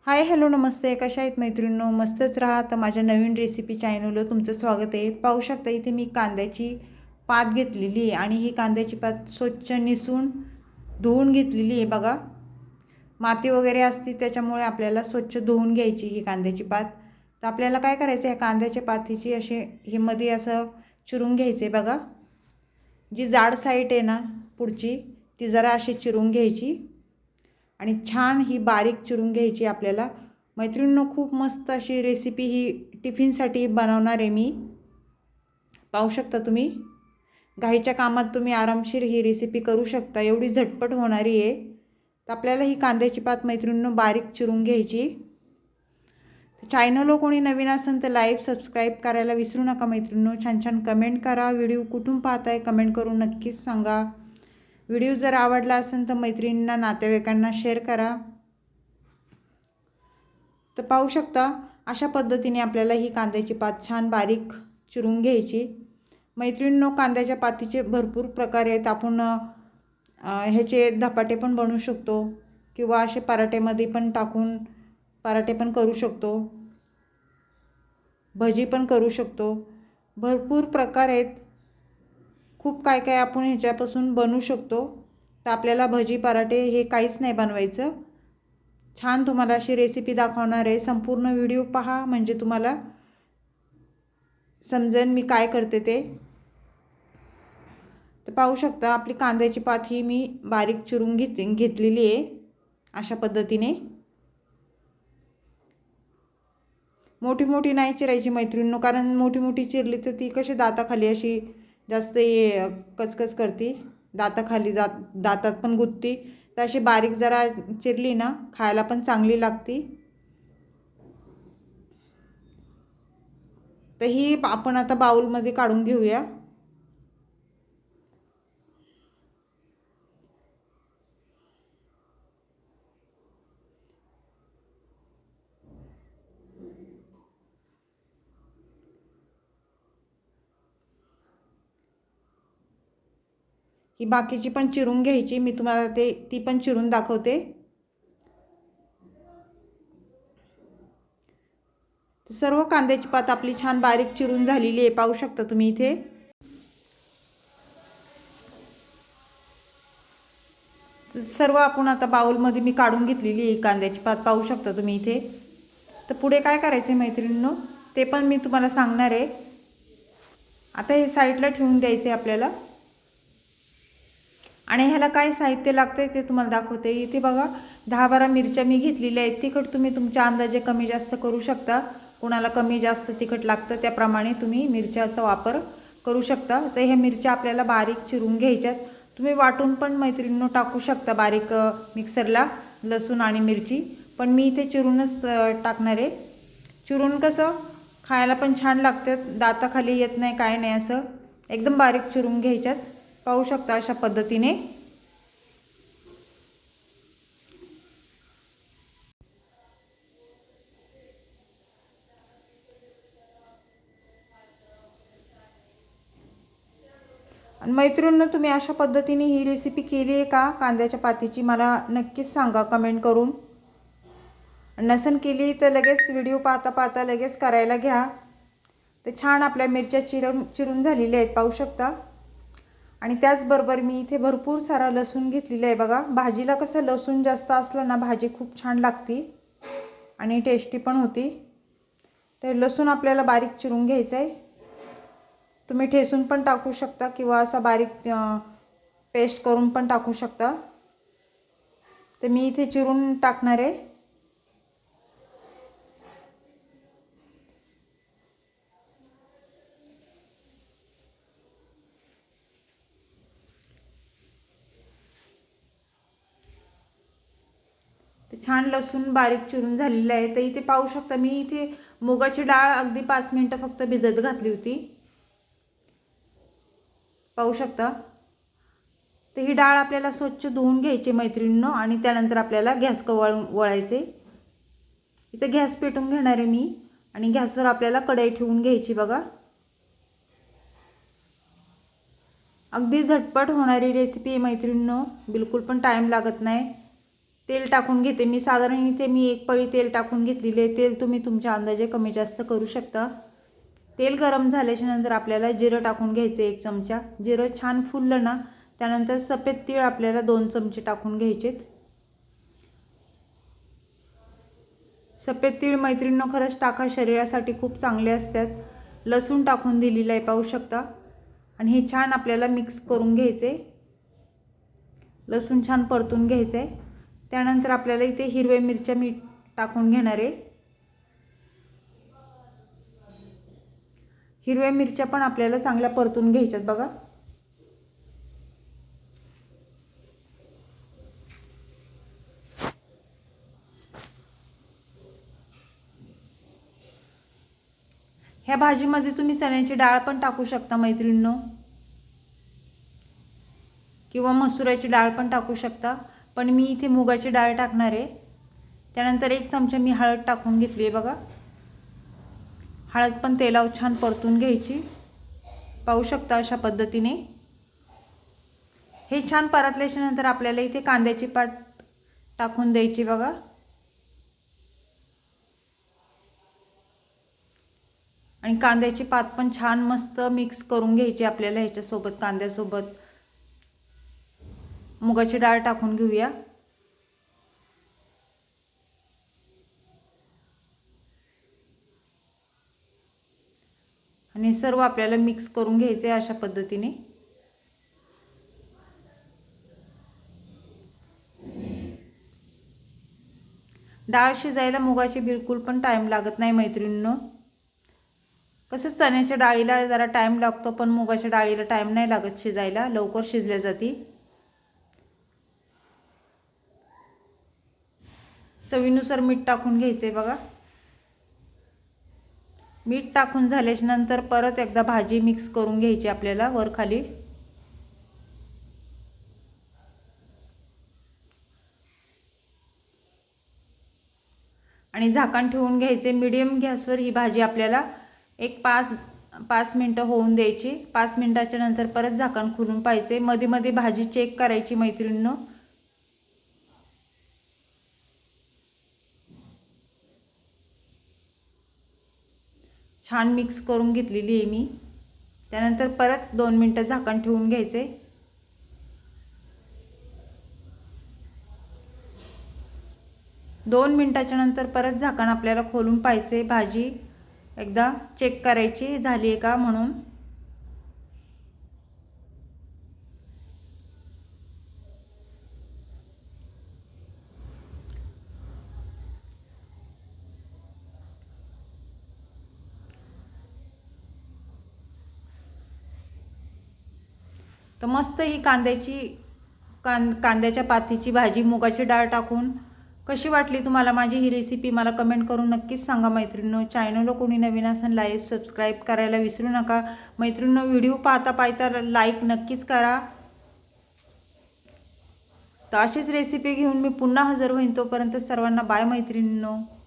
Hi hello नमस्ते, कशा आहेत मैत्रिणींनो? मस्तच राहा. तर माझ्या नवीन रेसिपी चॅनलवर तुमचं स्वागत आहे. पाहू शकता इथे मी कांद्याची पात घेतलेली आहे आणि ही कांद्याची पात स्वच्छ निसून धुवून घेतलेली आहे बघा. माती वगैरे असते त्याच्यामुळे आपल्याला स्वच्छ धुवून घ्यायची ही कांद्याची पात. तर आपल्याला काय करायचं आहे, कांद्याच्या पातीची असे हे मध्ये असं चिरून घ्यायचे बघा. जी जाड साईड आहे ना पुढची ती जरा अशी चिरून घ्यायची आणि छान ही बारीक चिरून घ्यायची आपल्याला. मैत्रिणींनो, खूप मस्त अशी रेसिपी ही टिफिनसाठी बनवणार आहे मी. पाहू शकता तुम्ही, घाईच्या कामात तुम्ही आरामशीर ही रेसिपी करू शकता, एवढी झटपट होणारी आहे. तर आपल्याला ही कांद्याची पात मैत्रिणींनो बारीक चिरून घ्यायची. चॅनलवर कोणी नवीन असेल तर लाईक सबस्क्राईब करायला विसरू नका मैत्रिणींनो. छान छान कमेंट करा. व्हिडिओ कुठून पाहताय कमेंट करून नक्कीच सांगा. व्हिडिओ जर आवडला असेल तर मैत्रिणींना नातेवाईकांना शेअर करा. तर पाहू शकता अशा पद्धतीने आपल्याला ही कांद्याची पात छान बारीक चिरून घ्यायची. मैत्रिणींनो, कांद्याच्या पातीचे भरपूर प्रकार आहेत. आपण ह्याचे धपाटे पण बनवू शकतो किंवा असे पराठ्यामध्ये पण टाकून पराठे पण करू शकतो, भजी पण करू शकतो. भरपूर प्रकार आहेत. खूप काय काय आपण ह्याच्यापासून बनवू शकतो. तर आपल्याला भजी पराठे हे काहीच नाही बनवायचं. छान तुम्हाला अशी रेसिपी दाखवणार आहे. संपूर्ण व्हिडिओ पहा म्हणजे तुम्हाला समजेल मी काय करते ते. तर पाहू शकता आपली कांद्याची पात ही मी बारीक चिरून घेतलेली आहे अशा पद्धतीने. मोठी मोठी नाही चिरायची मैत्रिणींनो, कारण मोठी मोठी चिरली तर ती कशी दाताखाली अशी जास्त कचकच करते, दाताखाली दातात पण गुत्ती. तर अशी बारीक जरा चिरली ना खायला पण चांगली लागती. तर ही आपण आता बाउलमध्ये काढून घेऊया. ही बाकीची पण चिरून घ्यायची, मी तुम्हाला ती पण चिरून दाखवते. सर्व कांद्याची पात आपली छान बारीक चिरून झालेली आहे. पाहू शकता तुम्ही इथे. सर्व आपण आता बाउलमध्ये मी काढून घेतलेली आहे कांद्याची पात. पाहू शकता तुम्ही इथे. तर पुढे काय करायचं आहे मैत्रिणींनो ते पण मी तुम्हाला सांगणार आहे. आता हे साईडला ठेवून द्यायचे आपल्याला आणि ह्याला काय साहित्य लागतंय ते तुम्हाला दाखवते. इथे बघा 10-12 मिरच्या मी घेतलेल्या आहेत. तिखट तुम्ही तुमच्या अंदाजे कमी जास्त करू शकता. कोणाला कमी जास्त तिखट लागतं त्याप्रमाणे तुम्ही मिरच्याचा वापर करू शकता. तर ह्या मिरच्या आपल्याला बारीक चिरून घ्यायच्यात. तुम्ही वाटून पण मैत्रिणींनो टाकू शकता बारीक मिक्सरला लसूण आणि मिरची, पण मी इथे चिरूनच टाकणार आहे. चिरून कसं खायला पण छान लागतात, दाताखाली येत नाही काय नाही, असं एकदम बारीक चिरून घ्यायच्यात. पाहू शकता अशा पद्धतीने. आणि मैत्रिणींनो, तुम्ही अशा पद्धतीने ही रेसिपी केली आहे का कांद्याच्या पातीची? मला नक्कीच सांगा कमेंट करून. नसन केली तर लगेच व्हिडिओ पाहता पाहता लगेच करायला घ्या. ते छान आपल्या मिरच्या चिरून झालेल्या आहेत पाहू शकता. आणि त्याचबरोबर मी इथे भरपूर सारा लसूण घेतलेला आहे बघा. भाजीला कसं लसूण जास्त असलं ना भाजी खूप छान लागते आणि टेस्टी पण होती. तर लसूण आपल्याला बारीक चिरून घ्यायचं आहे. तुम्ही ठेसून पण टाकू शकता किंवा असा बारीक पेस्ट करून पण टाकू शकता. तर मी इथे चिरून टाकणार आहे. तर छान लसूण बारीक चिरून झालेलं आहे. तर इथे पाहू शकता मी इथे मुगाची डाळ अगदी 5 मिनिटं फक्त भिजत घातली होती. पाहू शकता. तर ही डाळ आपल्याला स्वच्छ धुवून घ्यायची मैत्रिणींनो आणि त्यानंतर आपल्याला गॅस वळायचे. इथे गॅस पेटून घेणार आहे मी आणि गॅसवर आपल्याला कढई ठेवून घ्यायची बघा. अगदी झटपट होणारी रेसिपी आहे मैत्रिणींनो, बिलकुल पण टाइम लागत नाही. तेल टाकून घेते मी. साधारण इथे मी 1 पळी तेल टाकून घेतलेले आहे. तेल तुम्ही तुमच्या अंदाजे कमी जास्त करू शकता. तेल गरम झाल्याच्या नंतर आपल्याला जिरं टाकून घ्यायचं 1 चमचा. जिरं छान फुललं ना त्यानंतर सफेद तीळ आपल्याला 2 चमचे टाकून घ्यायचेत. सफेद तीळ मैत्रिणींनो खरंच टाका, शरीरासाठी खूप चांगले असतात. लसूण टाकून दिलेलं आहे पाहू शकता. आणि हे छान आपल्याला मिक्स करून घ्यायचे. लसूण छान परतून घ्यायचं आहे. त्यानंतर आपल्याला इथे हिरव्या मिरच्या मी टाकून घेणार आहे. हिरव्या मिरच्या पण आपल्याला चांगल्या परतून घ्यायच्यात बघा. ह्या भाजीमध्ये तुम्ही चण्याची डाळ पण टाकू शकता मैत्रिणींनो, किंवा मसुराची डाळ पण टाकू शकता. पण मी इथे मुगाची डाळ टाकणार आहे. त्यानंतर 1 चमचा मी हळद टाकून घेतली आहे बघा. हळद पण तेलावर छान परतून घ्यायची. पाहू शकता अशा पद्धतीने. हे छान परतल्याच्या नंतर आपल्याला इथे कांद्याची पात टाकून द्यायची बघा. आणि कांद्याची पात पण छान मस्त मिक्स करून घ्यायची आपल्याला. ह्याच्यासोबत कांद्यासोबत मुगाची डाळ टाकून घेऊया. आणि सर्व आपल्याला मिक्स करून घ्यायचे अशा पद्धतीने. डाळ शिजायला मुगाची बिलकुल पण टाइम लागत नाही मैत्रिणींनो. कसं चण्याच्या डाळीला जरा टाइम लागतो पण मुगाच्या डाळीला टाइम नाही लागत शिजायला, लवकर शिजल्या जाती. चवीनुसार मीठ टाकून घ्यायचे बघा. मीठ टाकून झाल्याच्या नंतर परत एकदा भाजी मिक्स करून घ्यायची आपल्याला वर खाली. आणि झाकण ठेवून घ्यायचे. मीडियम गॅसवर ही भाजी आपल्याला एक 5 मिनिटं होऊन द्यायची. 5 मिनिटाच्या नंतर परत झाकण खोलून पाहायचे. मध्ये मध्ये भाजी चेक करायची मैत्रिणींनो. छान मिक्स करून घेतलेली आहे मी. त्यानंतर परत 2 मिनिटं झाकण ठेवून घ्यायचे. 2 मिनिटाच्या नंतर परत झाकण आपल्याला खोलून पाहायचे. भाजी एकदा चेक करायची झाली आहे का म्हणून. तर मस्त ही कांद्याच्या पातीची भाजी मुगाची डाळ टाकून कशी वाटली तुम्हाला माझी ही रेसिपी मला कमेंट करून नक्कीच सांगा मैत्रिणींनो. चॅनलला कोणी नवीन असेल लाईक सबस्क्राईब करायला विसरू नका मैत्रिणींनो. व्हिडिओ पाहता लाईक नक्कीच करा. तर अशीच रेसिपी घेऊन मी पुन्हा हजर होईन. तोपर्यंत सर्वांना बाय मैत्रिणींनो.